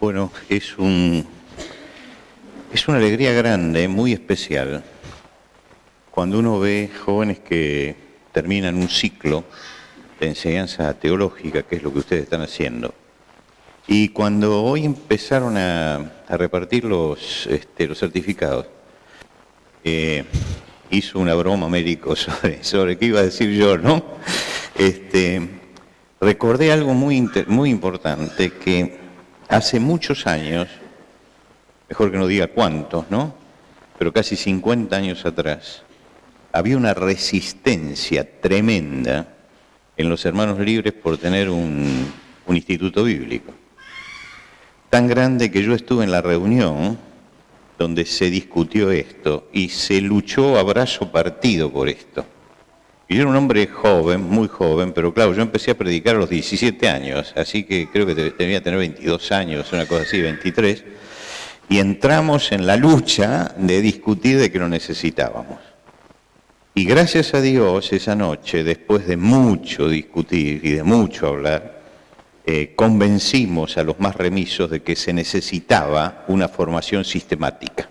Bueno, es una alegría grande, muy especial, cuando uno ve jóvenes que terminan un ciclo de enseñanza teológica, que es lo que ustedes están haciendo. Y cuando hoy empezaron a repartir los certificados, hizo una broma Américo sobre qué iba a decir yo, ¿no? Recordé algo muy importante, que hace muchos años, mejor que no diga cuántos, ¿no? Pero casi 50 años atrás, había una resistencia tremenda en los Hermanos Libres por tener un instituto bíblico. Tan grande que yo estuve en la reunión donde se discutió esto y se luchó a brazo partido por esto. Y yo era un hombre joven, muy joven, pero claro, yo empecé a predicar a los 17 años, así que creo que debía tener 22 años, una cosa así, 23, y entramos en la lucha de discutir de que lo necesitábamos. Y gracias a Dios, esa noche, después de mucho discutir y de mucho hablar, convencimos a los más remisos de que se necesitaba una formación sistemática.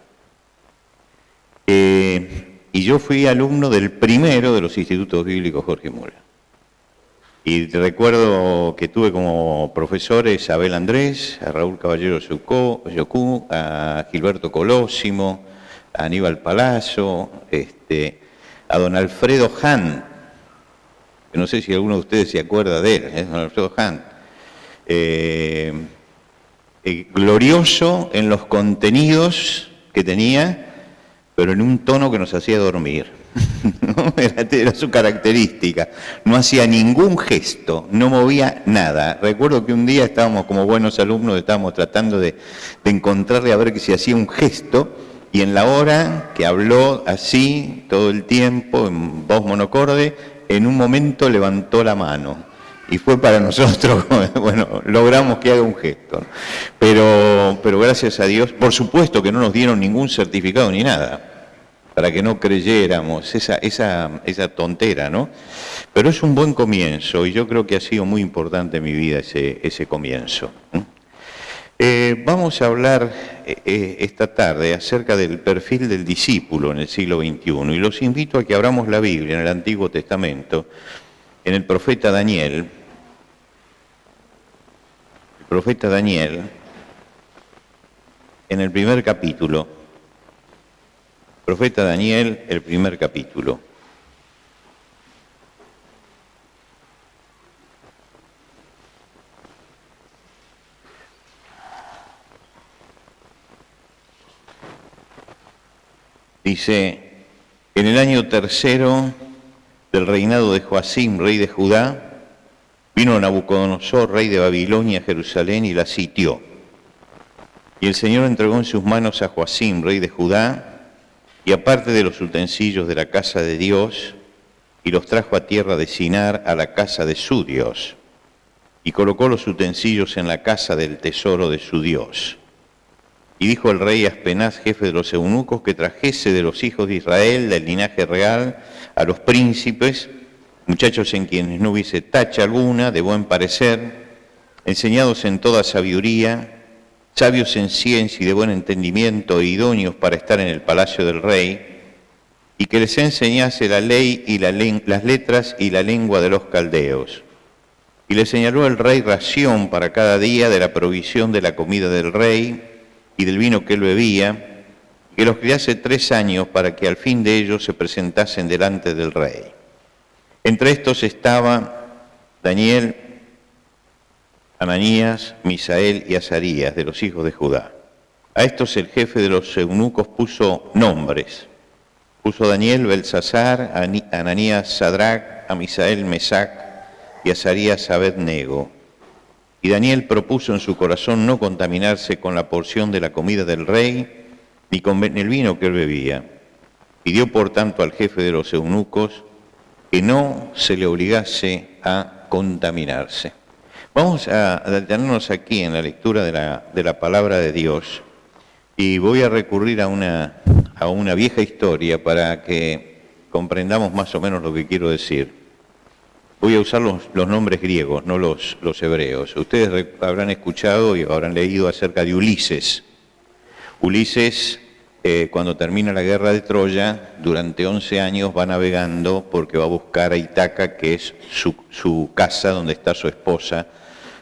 Y yo fui alumno del primero de los institutos bíblicos Jorge Mura. Y recuerdo que tuve como profesores a Abel Andrés, a Raúl Caballero Yocú, a Gilberto Colosimo, a Aníbal Palazzo, a don Alfredo Hahn, que no sé si alguno de ustedes se acuerda de él, don Alfredo Hahn. Glorioso en los contenidos que tenía, pero en un tono que nos hacía dormir. ¿No? Era su característica. No hacía ningún gesto, no movía nada. Recuerdo que un día estábamos como buenos alumnos, estábamos tratando de encontrarle a ver que si hacía un gesto, y en la hora que habló así todo el tiempo, en voz monocorde, en un momento levantó la mano. Y fue para nosotros, bueno, logramos que haga un gesto. Pero gracias a Dios, por supuesto que no nos dieron ningún certificado ni nada, para que no creyéramos esa tontera, ¿no? Pero es un buen comienzo, y yo creo que ha sido muy importante en mi vida ese comienzo. Vamos a hablar esta tarde acerca del perfil del discípulo en el siglo XXI, y los invito a que abramos la Biblia en el Antiguo Testamento, en el profeta Daniel. El profeta Daniel, en el primer capítulo. Profeta Daniel, el primer capítulo. Dice, en el año tercero del reinado de Joacim, rey de Judá, vino Nabucodonosor, rey de Babilonia, a Jerusalén y la sitió. Y el Señor entregó en sus manos a Joacim, rey de Judá, y aparte de los utensilios de la casa de Dios, y los trajo a tierra de Sinar, a la casa de su Dios, y colocó los utensilios en la casa del tesoro de su Dios. Y dijo el rey Aspenaz, jefe de los eunucos, que trajese de los hijos de Israel, del linaje real, a los príncipes, muchachos en quienes no hubiese tacha alguna, de buen parecer, enseñados en toda sabiduría, sabios en ciencia y de buen entendimiento, e idóneos para estar en el palacio del rey, y que les enseñase la ley y las letras y la lengua de los caldeos. Y le señaló el rey ración para cada día de la provisión de la comida del rey y del vino que él bebía, que los criase 3 años para que al fin de ellos se presentasen delante del rey. Entre estos estaba Daniel, Ananías, Misael y Azarías, de los hijos de Judá. A estos el jefe de los eunucos puso nombres. Puso Daniel Belsasar, a Ananías Sadrac, a Misael Mesac y a Azarías Abed-nego. Y Daniel propuso en su corazón no contaminarse con la porción de la comida del rey, ni con el vino que él bebía. Pidió por tanto al jefe de los eunucos que no se le obligase a contaminarse. Vamos a detenernos aquí en la lectura de la palabra de Dios, y voy a recurrir a una vieja historia para que comprendamos más o menos lo que quiero decir. voy a usar los nombres griegos, no los hebreos. Ustedes habrán escuchado y habrán leído acerca de Ulises. Ulises, cuando termina la guerra de Troya, durante 11 años va navegando porque va a buscar a Ítaca, que es su casa, donde está su esposa,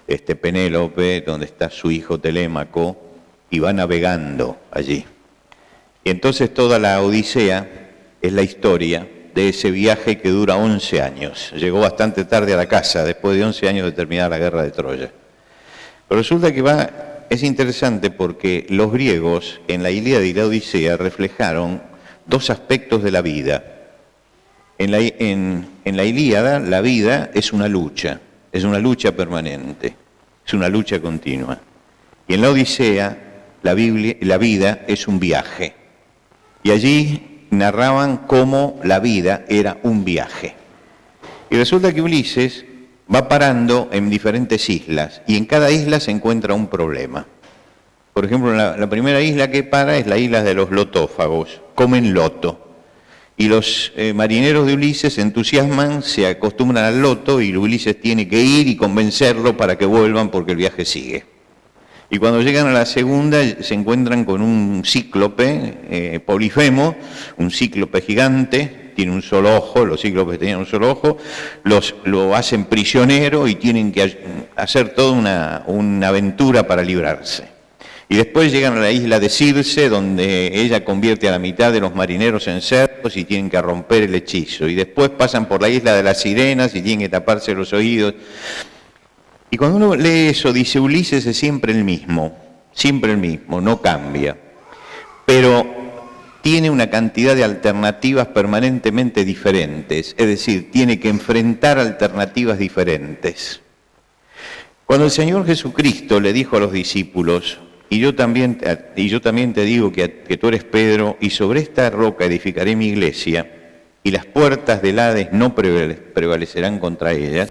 Penélope, donde está su hijo Telémaco, y va navegando allí. Y entonces toda la Odisea es la historia de ese viaje que dura 11 años. Llegó bastante tarde a la casa, después de 11 años de terminar la guerra de Troya. Pero resulta que es interesante porque los griegos en la Ilíada y la Odisea reflejaron dos aspectos de la vida. En la Ilíada la vida es una lucha permanente, es una lucha continua. Y en la Odisea la vida es un viaje. Y allí narraban cómo la vida era un viaje. Y resulta que Ulises va parando en diferentes islas, y en cada isla se encuentra un problema. Por ejemplo, la primera isla que para es la isla de los lotófagos, comen loto. Y los marineros de Ulises se entusiasman, se acostumbran al loto, y Ulises tiene que ir y convencerlo para que vuelvan porque el viaje sigue. Y cuando llegan a la segunda se encuentran con un cíclope, Polifemo, un cíclope gigante, tiene un solo ojo, los cíclopes tenían un solo ojo, lo hacen prisionero y tienen que hacer toda una aventura para librarse. Y después llegan a la isla de Circe, donde ella convierte a la mitad de los marineros en cerdos y tienen que romper el hechizo. Y después pasan por la isla de las sirenas y tienen que taparse los oídos. Y cuando uno lee eso, dice, Ulises es siempre el mismo, no cambia. Pero tiene una cantidad de alternativas permanentemente diferentes, es decir, tiene que enfrentar alternativas diferentes. Cuando el Señor Jesucristo le dijo a los discípulos, y yo también te digo que tú eres Pedro, y sobre esta roca edificaré mi iglesia, y las puertas del Hades no prevalecerán contra ella,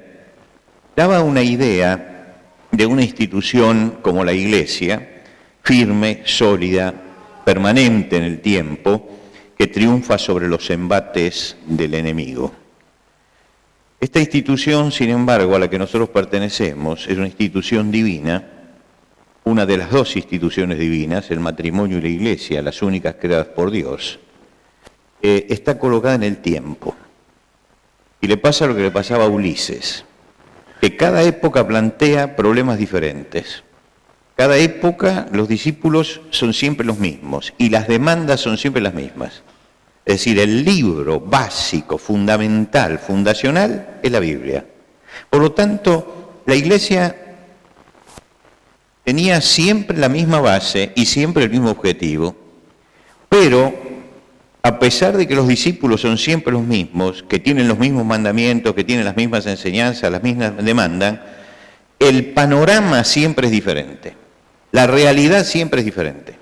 daba una idea de una institución como la Iglesia, firme, sólida, permanente en el tiempo, que triunfa sobre los embates del enemigo. Esta institución, sin embargo, a la que nosotros pertenecemos, es una institución divina, una de las dos instituciones divinas, el matrimonio y la Iglesia, las únicas creadas por Dios, está colocada en el tiempo. Y le pasa lo que le pasaba a Ulises, que cada época plantea problemas diferentes. Cada época los discípulos son siempre los mismos y las demandas son siempre las mismas. Es decir, el libro básico, fundamental, fundacional, es la Biblia. Por lo tanto, la Iglesia tenía siempre la misma base y siempre el mismo objetivo, pero a pesar de que los discípulos son siempre los mismos, que tienen los mismos mandamientos, que tienen las mismas enseñanzas, las mismas demandas, el panorama siempre es diferente. La realidad siempre es diferente.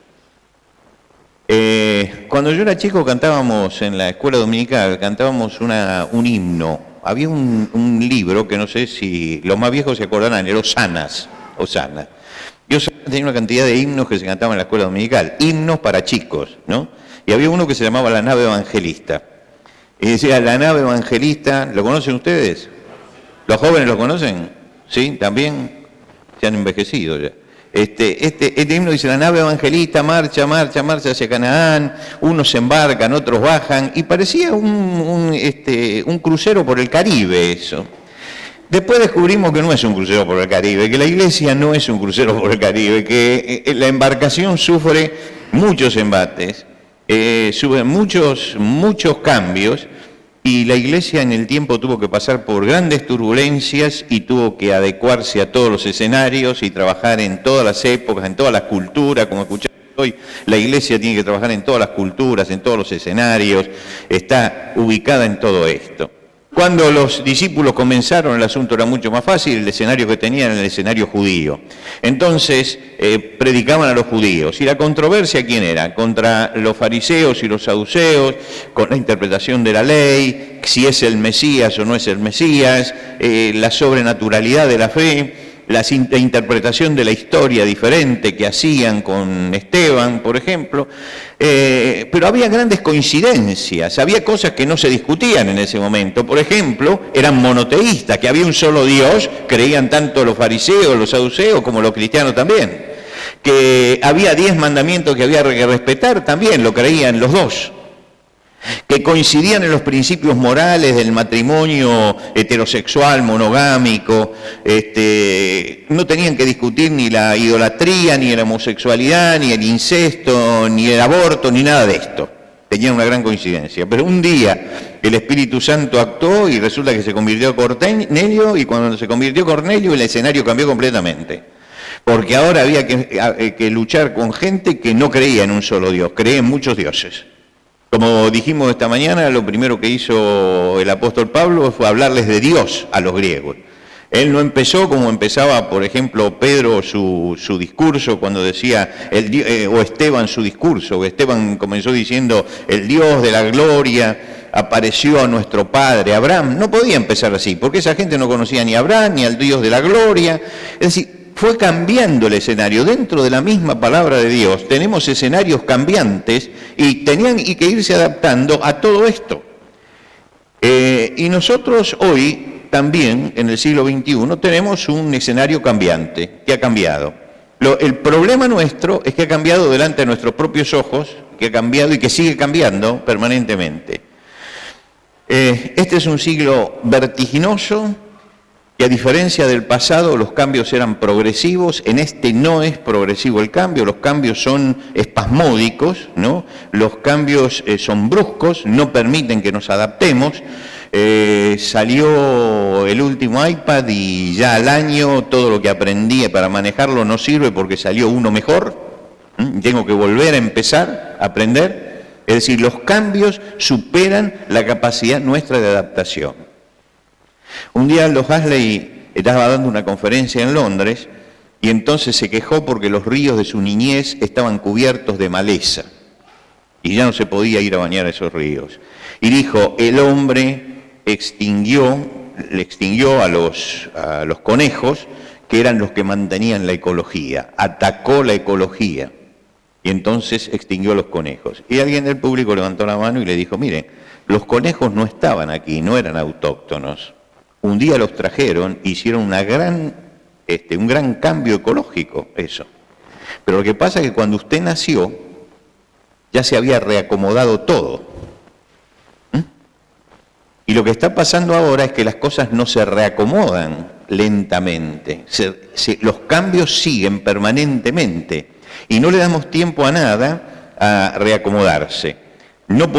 Cuando yo era chico cantábamos en la escuela dominical, cantábamos un himno. Había un libro que no sé si los más viejos se acordarán, era Hosanas. Y Hosanas tenía una cantidad de himnos que se cantaban en la escuela dominical, himnos para chicos, ¿no? Y había uno que se llamaba La Nave Evangelista. Y decía, La Nave Evangelista, ¿lo conocen ustedes? ¿Los jóvenes lo conocen? ¿Sí? ¿También? Se han envejecido ya. Este himno dice, la nave evangelista marcha hacia Canaán, unos embarcan, otros bajan, y parecía un crucero por el Caribe eso. Después descubrimos que no es un crucero por el Caribe, que la Iglesia no es un crucero por el Caribe, que la embarcación sufre muchos embates, sufre muchos cambios, y la Iglesia en el tiempo tuvo que pasar por grandes turbulencias y tuvo que adecuarse a todos los escenarios y trabajar en todas las épocas, en todas las culturas, como escuchamos hoy. La Iglesia tiene que trabajar en todas las culturas, en todos los escenarios, está ubicada en todo esto. Cuando los discípulos comenzaron, el asunto era mucho más fácil, el escenario que tenían era el escenario judío. Entonces, predicaban a los judíos. ¿Y la controversia quién era? Contra los fariseos y los saduceos, con la interpretación de la ley, si es el Mesías o no es el Mesías, la sobrenaturalidad de la fe, la interpretación de la historia diferente que hacían con Esteban, por ejemplo, pero había grandes coincidencias, había cosas que no se discutían en ese momento. Por ejemplo, eran monoteístas, que había un solo Dios, creían tanto los fariseos, los saduceos, como los cristianos también. Que había 10 mandamientos que había que respetar, también lo creían los dos. Que coincidían en los principios morales del matrimonio heterosexual, monogámico, no tenían que discutir ni la idolatría, ni la homosexualidad, ni el incesto, ni el aborto, ni nada de esto. Tenían una gran coincidencia. Pero un día el Espíritu Santo actuó y resulta que se convirtió Cornelio, y cuando se convirtió Cornelio el escenario cambió completamente. Porque ahora había que luchar con gente que no creía en un solo Dios, creía en muchos dioses. Como dijimos esta mañana, lo primero que hizo el apóstol Pablo fue hablarles de Dios a los griegos. Él no empezó como empezaba, por ejemplo, Pedro su discurso cuando decía, o Esteban su discurso. Esteban comenzó diciendo, el Dios de la gloria apareció a nuestro padre Abraham. No podía empezar así, porque esa gente no conocía ni a Abraham, ni al Dios de la gloria. Es decir, fue cambiando el escenario. Dentro de la misma palabra de Dios tenemos escenarios cambiantes y tenían que irse adaptando a todo esto. Y nosotros hoy también, en el siglo XXI, tenemos un escenario cambiante, que ha cambiado. El problema nuestro es que ha cambiado delante de nuestros propios ojos, que ha cambiado y que sigue cambiando permanentemente. Este es un siglo vertiginoso, y a diferencia del pasado, los cambios eran progresivos. En este no es progresivo el cambio, los cambios son espasmódicos, ¿no? Los cambios son bruscos, no permiten que nos adaptemos. Salió el último iPad y ya al año todo lo que aprendí para manejarlo no sirve porque salió uno mejor. Tengo que volver a empezar a aprender. Es decir, los cambios superan la capacidad nuestra de adaptación. Un día Aldous Huxley estaba dando una conferencia en Londres y entonces se quejó porque los ríos de su niñez estaban cubiertos de maleza y ya no se podía ir a bañar a esos ríos. Y dijo, el hombre le extinguió a los conejos, que eran los que mantenían la ecología, atacó la ecología y entonces extinguió a los conejos. Y alguien del público levantó la mano y le dijo, mire, los conejos no estaban aquí, no eran autóctonos. Un día los trajeron, hicieron un gran cambio ecológico, eso. Pero lo que pasa es que cuando usted nació, ya se había reacomodado todo. Y lo que está pasando ahora es que las cosas no se reacomodan lentamente. Los cambios siguen permanentemente y no le damos tiempo a nada a reacomodarse. No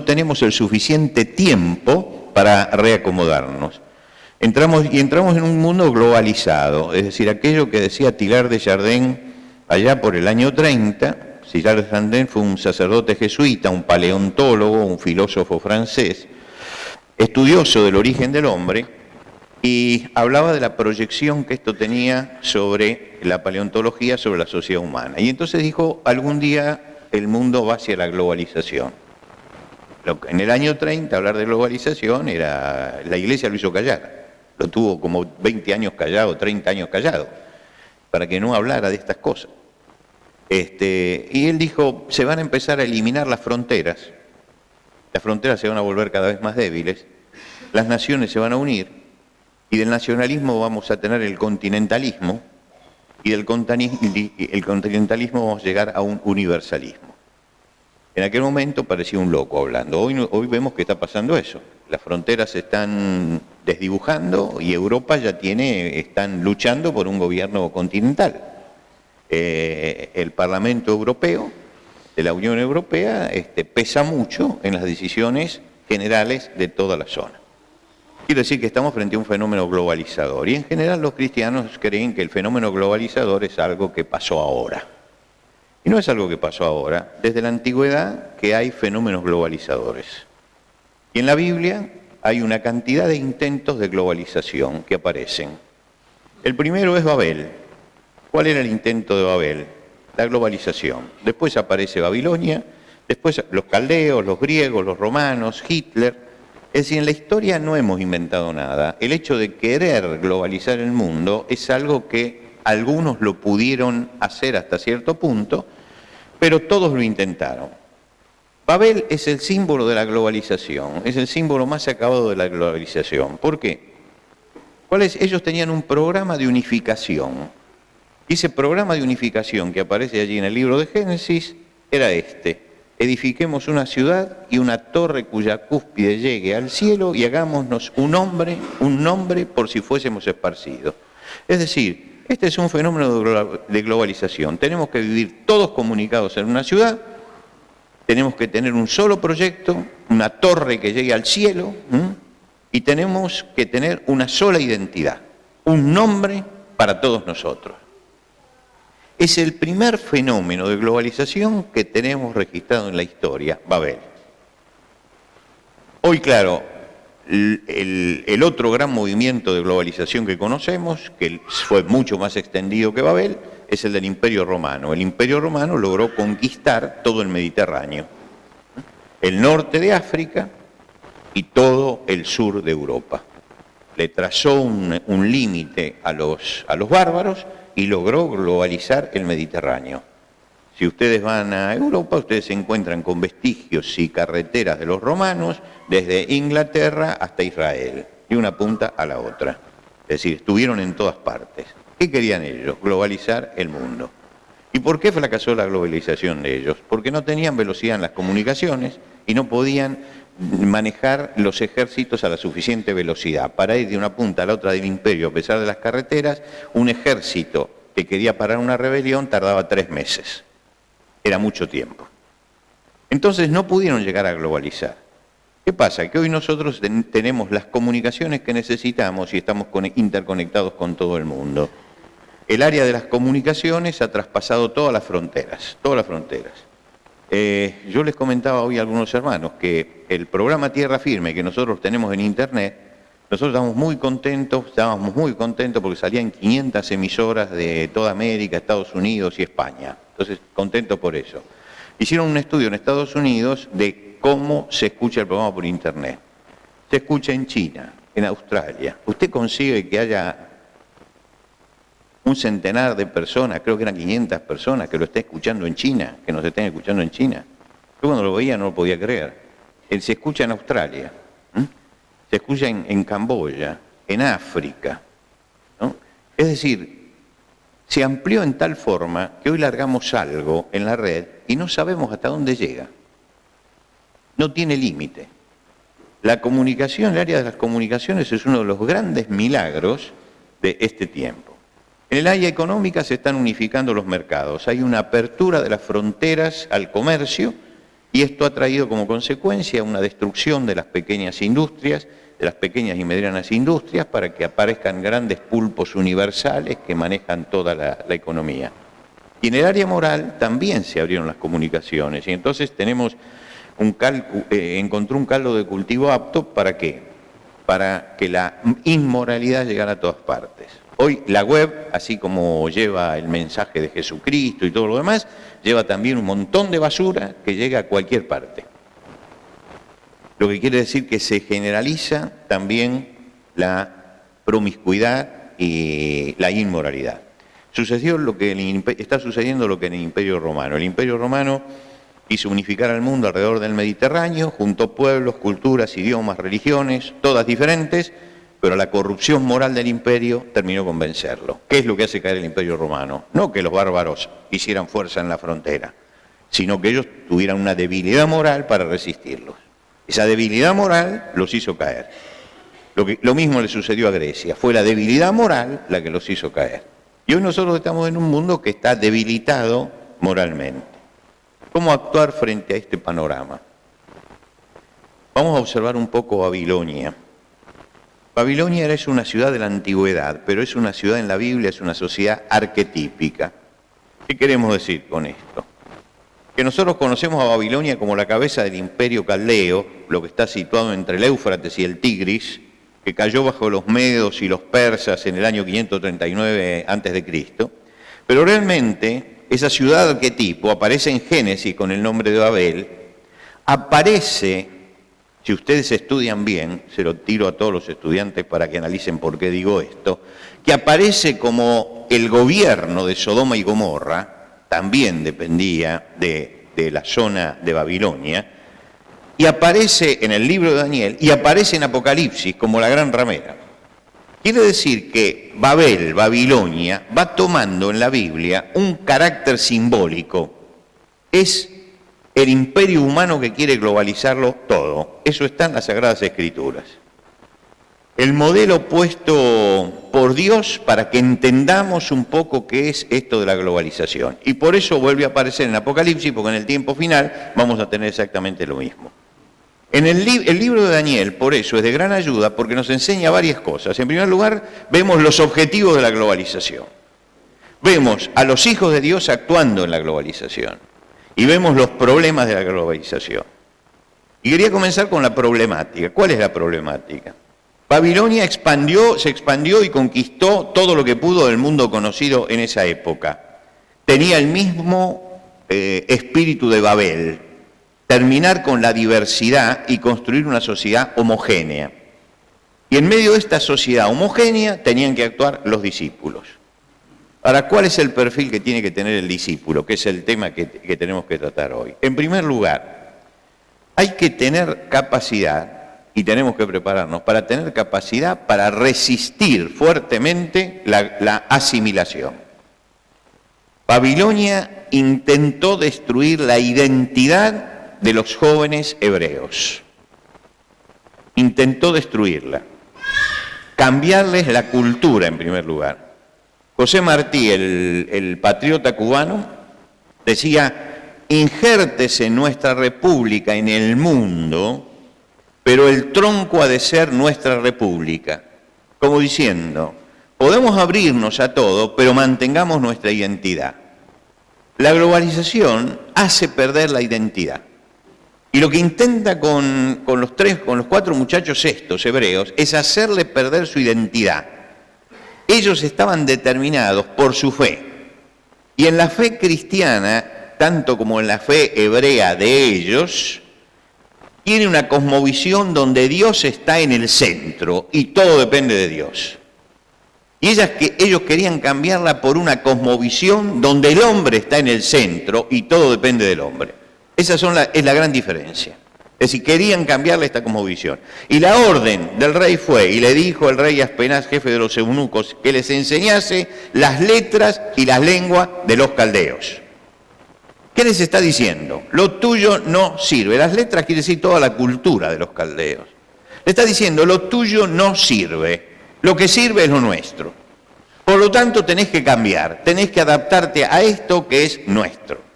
tenemos el suficiente tiempo para reacomodarnos. Entramos en un mundo globalizado, es decir, aquello que decía Teilhard de Chardin allá por el año 30. Teilhard de Chardin fue un sacerdote jesuita, un paleontólogo, un filósofo francés, estudioso del origen del hombre, y hablaba de la proyección que esto tenía sobre la paleontología, sobre la sociedad humana. Y entonces dijo, algún día el mundo va hacia la globalización. En el año 30 hablar de globalización la Iglesia lo hizo callar, lo tuvo como 20 años callado, 30 años callado, para que no hablara de estas cosas. Y él dijo, se van a empezar a eliminar las fronteras se van a volver cada vez más débiles, las naciones se van a unir, y del nacionalismo vamos a tener el continentalismo, y del continentalismo vamos a llegar a un universalismo. En aquel momento parecía un loco hablando. Hoy vemos que está pasando eso. Las fronteras se están desdibujando y Europa están luchando por un gobierno continental. El Parlamento Europeo, de la Unión Europea, pesa mucho en las decisiones generales de toda la zona. Quiero decir que estamos frente a un fenómeno globalizador. Y en general los cristianos creen que el fenómeno globalizador es algo que pasó ahora. Y no es algo que pasó ahora, desde la antigüedad que hay fenómenos globalizadores. Y en la Biblia hay una cantidad de intentos de globalización que aparecen. El primero es Babel. ¿Cuál era el intento de Babel? La globalización. Después aparece Babilonia, después los caldeos, los griegos, los romanos, Hitler, Es decir, en la historia no hemos inventado nada. El hecho de querer globalizar el mundo es algo que algunos lo pudieron hacer hasta cierto punto, pero todos lo intentaron. Babel es el símbolo de la globalización, es el símbolo más acabado de la globalización. ¿Por qué? Ellos tenían un programa de unificación. Y ese programa de unificación que aparece allí en el libro de Génesis era este: edifiquemos una ciudad y una torre cuya cúspide llegue al cielo y hagámonos un nombre por si fuésemos esparcidos. Es decir, este es un fenómeno de globalización. Tenemos que vivir todos comunicados en una ciudad, tenemos que tener un solo proyecto, una torre que llegue al cielo, y tenemos que tener una sola identidad, un nombre para todos nosotros. Es el primer fenómeno de globalización que tenemos registrado en la historia, Babel. Hoy, claro, el otro gran movimiento de globalización que conocemos, que fue mucho más extendido que Babel, es el del Imperio Romano. El Imperio Romano logró conquistar todo el Mediterráneo, el norte de África y todo el sur de Europa. Le trazó un límite a los bárbaros y logró globalizar el Mediterráneo. Si ustedes van a Europa, ustedes se encuentran con vestigios y carreteras de los romanos desde Inglaterra hasta Israel, de una punta a la otra. Es decir, estuvieron en todas partes. ¿Qué querían ellos? Globalizar el mundo. ¿Y por qué fracasó la globalización de ellos? Porque no tenían velocidad en las comunicaciones y no podían manejar los ejércitos a la suficiente velocidad. Para ir de una punta a la otra del imperio, a pesar de las carreteras, un ejército que quería parar una rebelión tardaba 3 meses. Era mucho tiempo. Entonces no pudieron llegar a globalizar. ¿Qué pasa? Que hoy nosotros tenemos las comunicaciones que necesitamos y estamos interconectados con todo el mundo. El área de las comunicaciones ha traspasado todas las fronteras, todas las fronteras. Yo les comentaba hoy a algunos hermanos que el programa Tierra Firme que nosotros tenemos en Internet, nosotros estábamos muy contentos porque salían 500 emisoras de toda América, Estados Unidos y España. Entonces, contentos por eso. Hicieron un estudio en Estados Unidos de cómo se escucha el programa por Internet. Se escucha en China, en Australia. Usted consigue que haya un centenar de personas, creo que eran 500 personas, que lo estén escuchando en China, que nos estén escuchando en China. Yo cuando lo veía no lo podía creer. Se escucha en Australia, se escucha en Camboya, en África, ¿no? Es decir, se amplió en tal forma que hoy largamos algo en la red y no sabemos hasta dónde llega. No tiene límite. La comunicación, el área de las comunicaciones es uno de los grandes milagros de este tiempo. En el área económica se están unificando los mercados, hay una apertura de las fronteras al comercio y esto ha traído como consecuencia una destrucción de las pequeñas industrias, de las pequeñas y medianas industrias, para que aparezcan grandes pulpos universales que manejan toda la economía. Y en el área moral también se abrieron las comunicaciones y entonces tenemos encontró un caldo de cultivo apto ¿para qué? Para que la inmoralidad llegara a todas partes. Hoy la web, así como lleva el mensaje de Jesucristo y todo lo demás, lleva también un montón de basura que llega a cualquier parte. Lo que quiere decir que se generaliza también la promiscuidad y la inmoralidad. Está sucediendo lo que en el Imperio Romano. El Imperio Romano quiso unificar al mundo alrededor del Mediterráneo, juntó pueblos, culturas, idiomas, religiones, todas diferentes, pero la corrupción moral del imperio terminó con vencerlo. ¿Qué es lo que hace caer el Imperio Romano? No que los bárbaros hicieran fuerza en la frontera, sino que ellos tuvieran una debilidad moral para resistirlos. Esa debilidad moral los hizo caer. Lo mismo le sucedió a Grecia, fue la debilidad moral la que los hizo caer. Y hoy nosotros estamos en un mundo que está debilitado moralmente. ¿Cómo actuar frente a este panorama? Vamos a observar un poco Babilonia. Babilonia es una ciudad de la antigüedad, pero es una ciudad en la Biblia, es una sociedad arquetípica. ¿Qué queremos decir con esto? Que nosotros conocemos a Babilonia como la cabeza del imperio caldeo, lo que está situado entre el Éufrates y el Tigris, que cayó bajo los medos y los persas en el año 539 a.C., pero realmente esa ciudad arquetipo aparece en Génesis con el nombre de Babel, aparece si ustedes estudian bien, se lo tiro a todos los estudiantes para que analicen por qué digo esto, que aparece como el gobierno de Sodoma y Gomorra, también dependía de la zona de Babilonia, y aparece en el libro de Daniel, y aparece en Apocalipsis como la gran ramera. Quiere decir que Babel, Babilonia, va tomando en la Biblia un carácter simbólico. Es el imperio humano que quiere globalizarlo todo. Eso está en las Sagradas Escrituras. El modelo puesto por Dios para que entendamos un poco qué es esto de la globalización. Y por eso vuelve a aparecer en Apocalipsis, porque en el tiempo final vamos a tener exactamente lo mismo. En el libro de Daniel, por eso, es de gran ayuda porque nos enseña varias cosas. En primer lugar, vemos los objetivos de la globalización. Vemos a los hijos de Dios actuando en la globalización. Y vemos los problemas de la globalización. Y quería comenzar con la problemática. ¿Cuál es la problemática? Babilonia se expandió y conquistó todo lo que pudo del mundo conocido en esa época. Tenía el mismo espíritu de Babel. Terminar con la diversidad y construir una sociedad homogénea. Y en medio de esta sociedad homogénea tenían que actuar los discípulos. Ahora, ¿cuál es el perfil que tiene que tener el discípulo? Que es el tema que tenemos que tratar hoy. En primer lugar, hay que tener capacidad, y tenemos que prepararnos para tener capacidad para resistir fuertemente la asimilación. Babilonia intentó destruir la identidad de los jóvenes hebreos. Intentó destruirla, cambiarles la cultura en primer lugar. José Martí, el patriota cubano, decía: injértese nuestra república en el mundo, pero el tronco ha de ser nuestra república. Como diciendo, podemos abrirnos a todo, pero mantengamos nuestra identidad. La globalización hace perder la identidad. Y lo que intenta con los 4 muchachos estos hebreos es hacerle perder su identidad. Ellos estaban determinados por su fe. Y en la fe cristiana, tanto como en la fe hebrea de ellos, tiene una cosmovisión donde Dios está en el centro y todo depende de Dios. Y ellos querían cambiarla por una cosmovisión donde el hombre está en el centro y todo depende del hombre. Esa es la gran diferencia. Es decir, querían cambiarle esta cosmovisión. Y la orden del rey fue, y le dijo el rey Aspenaz, jefe de los eunucos, que les enseñase las letras y las lenguas de los caldeos. ¿Qué les está diciendo? Lo tuyo no sirve. Las letras quiere decir toda la cultura de los caldeos. Le está diciendo, lo tuyo no sirve. Lo que sirve es lo nuestro. Por lo tanto, tenés que cambiar. Tenés que adaptarte a esto que es nuestro.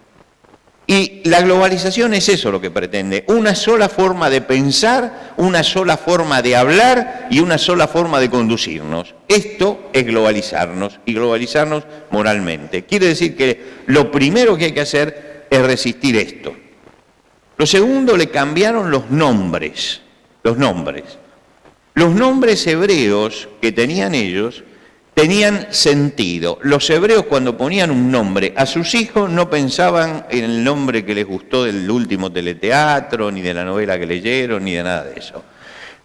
Y la globalización es eso lo que pretende, una sola forma de pensar, una sola forma de hablar y una sola forma de conducirnos. Esto es globalizarnos y globalizarnos moralmente. Quiere decir que lo primero que hay que hacer es resistir esto. Lo segundo, le cambiaron los nombres. Los nombres hebreos que tenían ellos tenían sentido. Los hebreos, cuando ponían un nombre a sus hijos, no pensaban en el nombre que les gustó del último teleteatro, ni de la novela que leyeron, ni de nada de eso.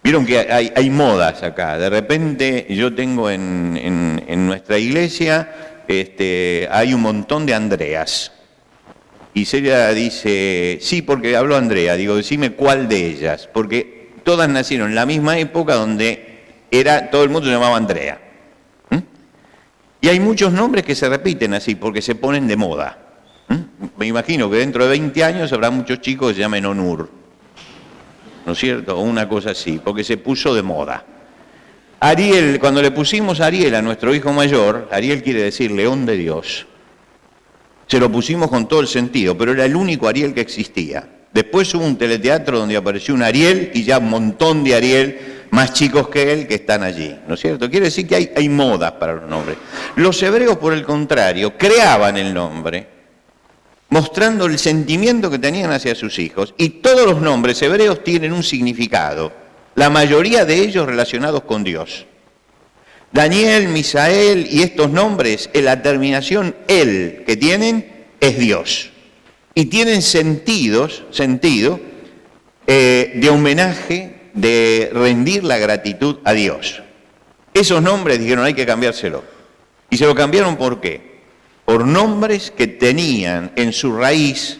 Vieron que hay modas acá. De repente yo tengo en nuestra iglesia, hay un montón de Andreas. Y Celia dice, sí, porque habló Andrea. Digo, decime cuál de ellas. Porque todas nacieron en la misma época donde todo el mundo se llamaba Andrea. Y hay muchos nombres que se repiten así, porque se ponen de moda. Me imagino que dentro de 20 años habrá muchos chicos que se llamen Onur, ¿no es cierto? O una cosa así, porque se puso de moda. Ariel, cuando le pusimos Ariel a nuestro hijo mayor, Ariel quiere decir León de Dios. Se lo pusimos con todo el sentido, pero era el único Ariel que existía. Después hubo un teleteatro donde apareció un Ariel y ya un montón de Ariel más chicos que él que están allí, ¿no es cierto? Quiere decir que hay modas para los nombres. Los hebreos, por el contrario, creaban el nombre, mostrando el sentimiento que tenían hacia sus hijos, y todos los nombres hebreos tienen un significado, la mayoría de ellos relacionados con Dios. Daniel, Misael y estos nombres, en la terminación el que tienen es Dios. Y tienen sentido de homenaje, de rendir la gratitud a Dios. Esos nombres dijeron hay que cambiárselo. Y se lo cambiaron ¿por qué? Por nombres que tenían en su raíz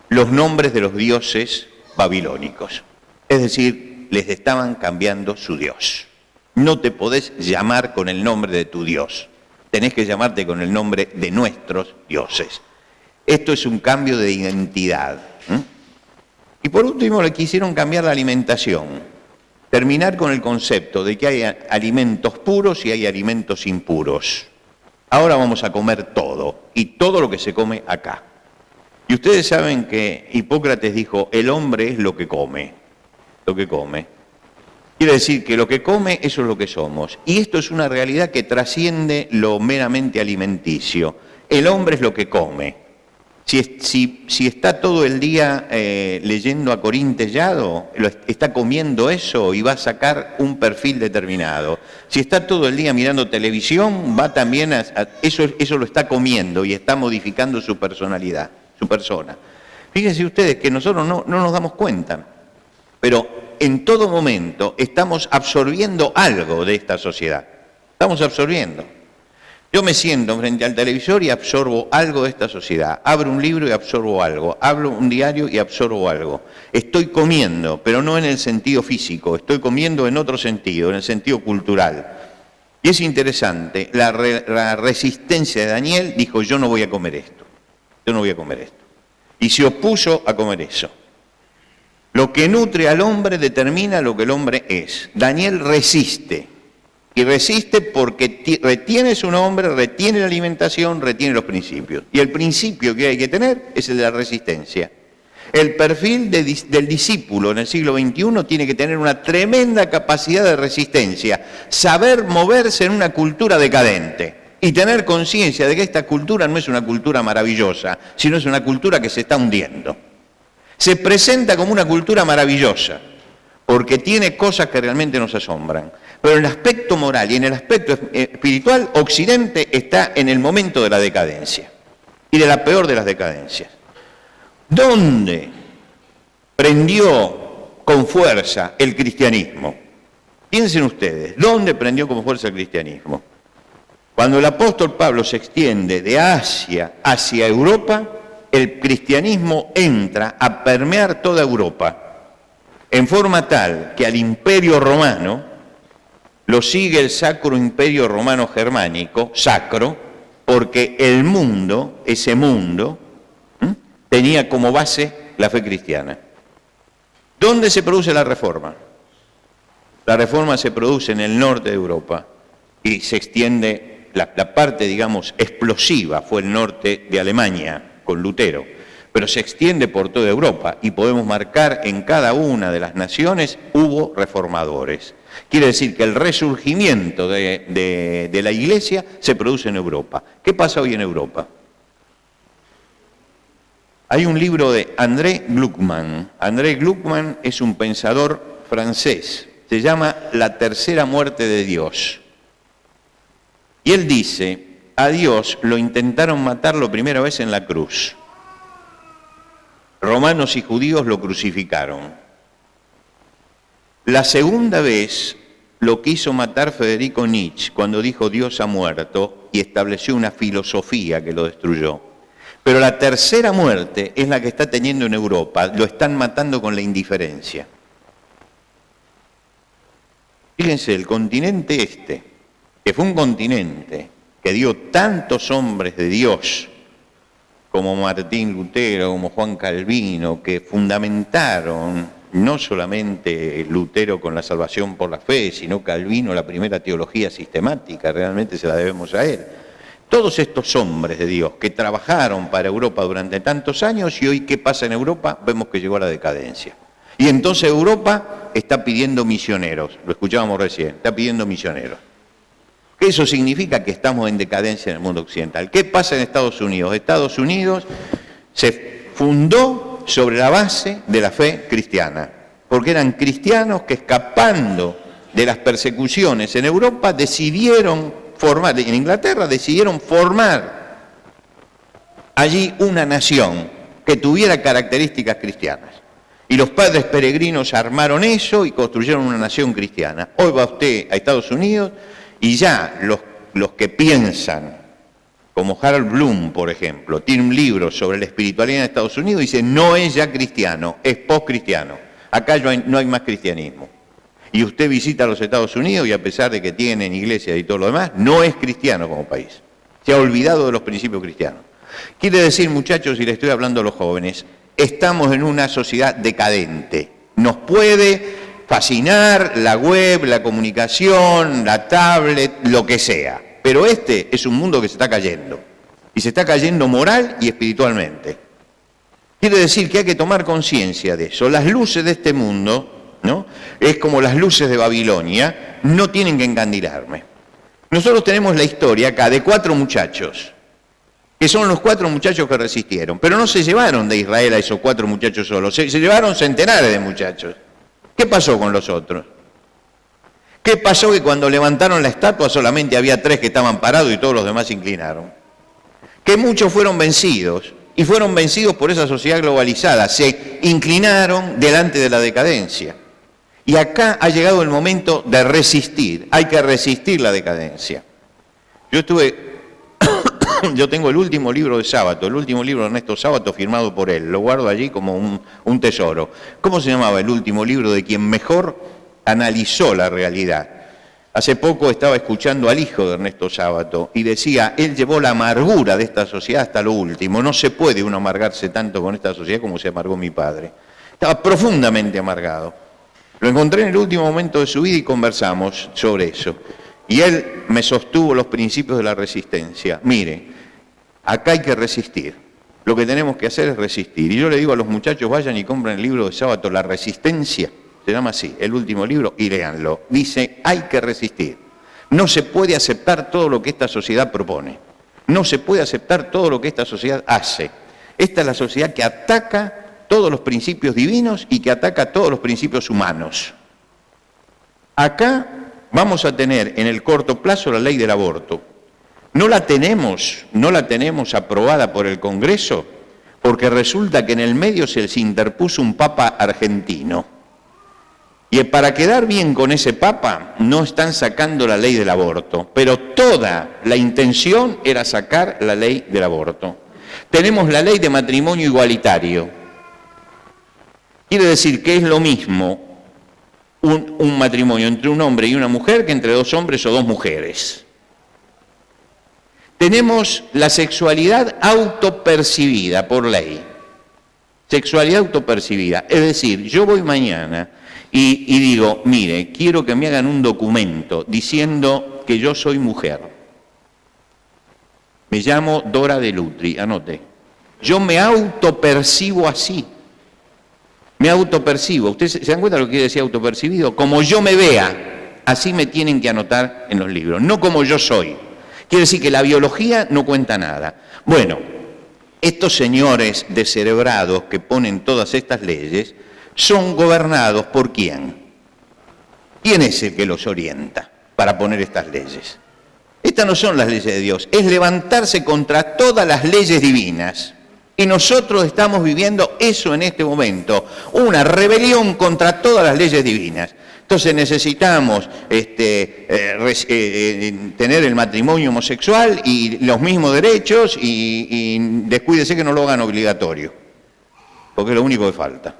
los nombres de los dioses babilónicos. Es decir, les estaban cambiando su Dios. No te podés llamar con el nombre de tu Dios. Tenés que llamarte con el nombre de nuestros dioses. Esto es un cambio de identidad. Y por último le quisieron cambiar la alimentación. Terminar con el concepto de que hay alimentos puros y hay alimentos impuros. Ahora vamos a comer todo, y todo lo que se come acá. Y ustedes saben que Hipócrates dijo, el hombre es lo que come. Lo que come. Quiere decir que lo que come, eso es lo que somos. Y esto es una realidad que trasciende lo meramente alimenticio. El hombre es lo que come. Si está todo el día leyendo a Corín Tellado, está comiendo eso y va a sacar un perfil determinado. Si está todo el día mirando televisión, va también eso lo está comiendo y está modificando su personalidad, su persona. Fíjense ustedes que nosotros no nos damos cuenta, pero en todo momento estamos absorbiendo algo de esta sociedad. Estamos absorbiendo. Yo me siento frente al televisor y absorbo algo de esta sociedad. Abro un libro y absorbo algo. Abro un diario y absorbo algo. Estoy comiendo, pero no en el sentido físico. Estoy comiendo en otro sentido, en el sentido cultural. Y es interesante, la resistencia de Daniel dijo, yo no voy a comer esto. Yo no voy a comer esto. Y se opuso a comer eso. Lo que nutre al hombre determina lo que el hombre es. Daniel resiste. Y resiste porque retiene su nombre, retiene la alimentación, retiene los principios. Y el principio que hay que tener es el de la resistencia. El perfil del discípulo en el siglo XXI tiene que tener una tremenda capacidad de resistencia, saber moverse en una cultura decadente y tener conciencia de que esta cultura no es una cultura maravillosa, sino es una cultura que se está hundiendo. Se presenta como una cultura maravillosa, porque tiene cosas que realmente nos asombran. Pero en el aspecto moral y en el aspecto espiritual, Occidente está en el momento de la decadencia, y de la peor de las decadencias. ¿Dónde prendió con fuerza el cristianismo? Piensen ustedes, ¿dónde prendió con fuerza el cristianismo? Cuando el apóstol Pablo se extiende de Asia hacia Europa, el cristianismo entra a permear toda Europa, en forma tal que al Imperio Romano lo sigue el Sacro Imperio Romano Germánico, sacro, porque el mundo, ese mundo, tenía como base la fe cristiana. ¿Dónde se produce la Reforma? La Reforma se produce en el norte de Europa y se extiende, la parte, digamos, explosiva fue el norte de Alemania, con Lutero, pero se extiende por toda Europa y podemos marcar en cada una de las naciones hubo reformadores. Quiere decir que el resurgimiento de la Iglesia se produce en Europa. ¿Qué pasa hoy en Europa? Hay un libro de André Gluckman. André Gluckman es un pensador francés. Se llama La tercera muerte de Dios. Y él dice, a Dios lo intentaron matar la primera vez en la cruz. Romanos y judíos lo crucificaron. La segunda vez lo quiso matar Federico Nietzsche cuando dijo Dios ha muerto y estableció una filosofía que lo destruyó. Pero la tercera muerte es la que está teniendo en Europa, lo están matando con la indiferencia. Fíjense, el continente este, que fue un continente que dio tantos hombres de Dios, como Martín Lutero, como Juan Calvino, que fundamentaron no solamente Lutero con la salvación por la fe, sino Calvino la primera teología sistemática, realmente se la debemos a él. Todos estos hombres de Dios que trabajaron para Europa durante tantos años y hoy ¿qué pasa en Europa? Vemos que llegó a la decadencia. Y entonces Europa está pidiendo misioneros, lo escuchábamos recién, está pidiendo misioneros. Eso significa que estamos en decadencia en el mundo occidental. ¿Qué pasa en Estados Unidos? Estados Unidos se fundó sobre la base de la fe cristiana, porque eran cristianos que escapando de las persecuciones en Europa decidieron formar, en Inglaterra decidieron formar allí una nación que tuviera características cristianas. Y los padres peregrinos armaron eso y construyeron una nación cristiana. Hoy va usted a Estados Unidos y ya los que piensan, como Harold Bloom, por ejemplo, tiene un libro sobre la espiritualidad en Estados Unidos y dice, no es ya cristiano, es postcristiano. Acá no hay más cristianismo. Y usted visita los Estados Unidos y a pesar de que tienen iglesias y todo lo demás, no es cristiano como país. Se ha olvidado de los principios cristianos. Quiere decir, muchachos, y le estoy hablando a los jóvenes, estamos en una sociedad decadente. Nos puede fascinar la web, la comunicación, la tablet, lo que sea. Pero este es un mundo que se está cayendo. Y se está cayendo moral y espiritualmente. Quiere decir que hay que tomar conciencia de eso. Las luces de este mundo, ¿no?, es como las luces de Babilonia, no tienen que encandilarme. Nosotros tenemos la historia acá de 4 muchachos, que son los 4 muchachos que resistieron, pero no se llevaron de Israel a esos 4 muchachos solos, se llevaron centenares de muchachos. ¿Qué pasó con los otros? ¿Qué pasó que cuando levantaron la estatua solamente había 3 que estaban parados y todos los demás se inclinaron? Que muchos fueron vencidos, y fueron vencidos por esa sociedad globalizada, se inclinaron delante de la decadencia. Y acá ha llegado el momento de resistir, hay que resistir la decadencia. Yo tengo el último libro de Sábato, el último libro de Ernesto Sábato firmado por él, lo guardo allí como un tesoro. ¿Cómo se llamaba el último libro de quien mejor analizó la realidad? Hace poco estaba escuchando al hijo de Ernesto Sábato y decía, él llevó la amargura de esta sociedad hasta lo último. No se puede uno amargarse tanto con esta sociedad como se amargó mi padre. Estaba profundamente amargado. Lo encontré en el último momento de su vida y conversamos sobre eso. Y él me sostuvo los principios de la resistencia. Mire, acá hay que resistir. Lo que tenemos que hacer es resistir. Y yo le digo a los muchachos, vayan y compren el libro de Sábato, La Resistencia. Se llama así, el último libro, y léanlo. Dice, hay que resistir. No se puede aceptar todo lo que esta sociedad propone. No se puede aceptar todo lo que esta sociedad hace. Esta es la sociedad que ataca todos los principios divinos y que ataca todos los principios humanos. Acá vamos a tener en el corto plazo la ley del aborto. No la tenemos aprobada por el Congreso porque resulta que en el medio se les interpuso un papa argentino. Y para quedar bien con ese papa no están sacando la ley del aborto, pero toda la intención era sacar la ley del aborto. Tenemos la ley de matrimonio igualitario. Quiere decir que es lo mismo un matrimonio entre un hombre y una mujer que entre 2 hombres o 2 mujeres. Tenemos la sexualidad autopercibida por ley. Sexualidad autopercibida. Es decir, yo voy mañana y digo, mire, quiero que me hagan un documento diciendo que yo soy mujer. Me llamo Dora de Lutri, anote. Yo me autopercibo así. Me autopercibo. ¿Ustedes se dan cuenta de lo que quiere decir autopercibido? Como yo me vea, así me tienen que anotar en los libros, no como yo soy. Quiere decir que la biología no cuenta nada. Bueno, estos señores descerebrados que ponen todas estas leyes son gobernados por ¿quién? ¿Quién es el que los orienta para poner estas leyes? Estas no son las leyes de Dios, es levantarse contra todas las leyes divinas. Y nosotros estamos viviendo eso en este momento, una rebelión contra todas las leyes divinas. Entonces necesitamos tener el matrimonio homosexual y los mismos derechos y descuídese que no lo hagan obligatorio, porque es lo único que falta.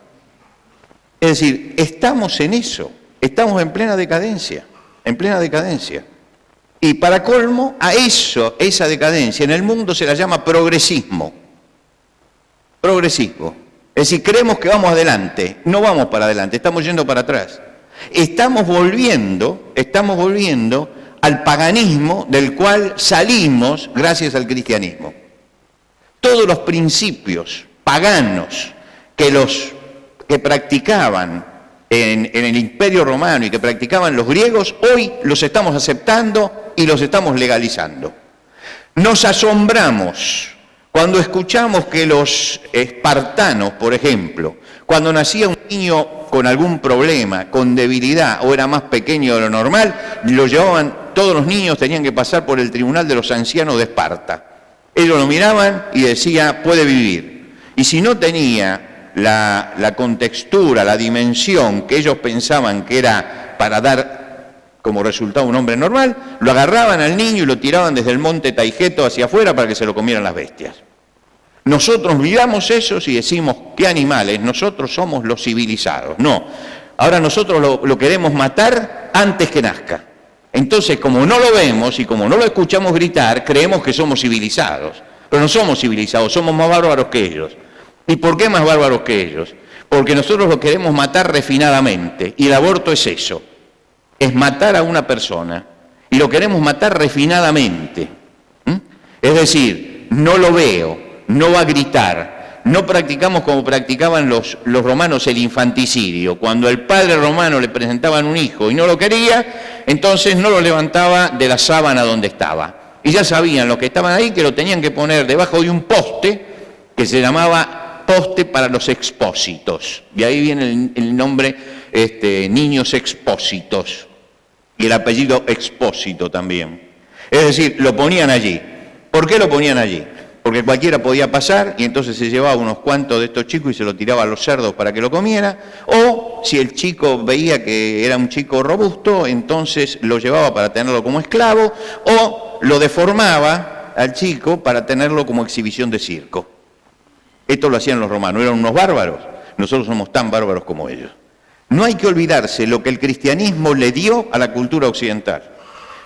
Es decir, estamos en eso, estamos en plena decadencia, en plena decadencia. Y para colmo, a eso, esa decadencia en el mundo se la llama progresismo. Progresismo. Es decir, creemos que vamos adelante, no vamos para adelante, estamos yendo para atrás. Estamos volviendo al paganismo del cual salimos gracias al cristianismo. Todos los principios paganos que practicaban en el Imperio Romano y que practicaban los griegos, hoy los estamos aceptando y los estamos legalizando. Nos asombramos cuando escuchamos que los espartanos, por ejemplo, cuando nacía un niño con algún problema, con debilidad o era más pequeño de lo normal, lo llevaban, todos los niños tenían que pasar por el tribunal de los ancianos de Esparta. Ellos lo miraban y decía, puede vivir. Y si no tenía la contextura, la dimensión que ellos pensaban que era para dar como resultado un hombre normal, lo agarraban al niño y lo tiraban desde el monte Taijeto hacia afuera para que se lo comieran las bestias. Nosotros miramos esos y decimos, ¿qué animales? Nosotros somos los civilizados. No, ahora nosotros lo queremos matar antes que nazca. Entonces, como no lo vemos y como no lo escuchamos gritar, creemos que somos civilizados. Pero no somos civilizados, somos más bárbaros que ellos. ¿Y por qué más bárbaros que ellos? Porque nosotros lo queremos matar refinadamente. Y el aborto es eso, es matar a una persona. Y lo queremos matar refinadamente. Es decir, no lo veo, no va a gritar. No practicamos como practicaban los romanos el infanticidio. Cuando el padre romano le presentaban un hijo y no lo quería, entonces no lo levantaba de la sábana donde estaba. Y ya sabían los que estaban ahí que lo tenían que poner debajo de un poste que se llamaba poste para los expósitos. Y ahí viene el nombre niños expósitos y el apellido Expósito también. Es decir, lo ponían allí. ¿Por qué lo ponían allí? Porque cualquiera podía pasar y entonces se llevaba unos cuantos de estos chicos y se lo tiraba a los cerdos para que lo comiera, o si el chico veía que era un chico robusto, entonces lo llevaba para tenerlo como esclavo, o lo deformaba al chico para tenerlo como exhibición de circo. Esto lo hacían los romanos, eran unos bárbaros, nosotros somos tan bárbaros como ellos. No hay que olvidarse lo que el cristianismo le dio a la cultura occidental,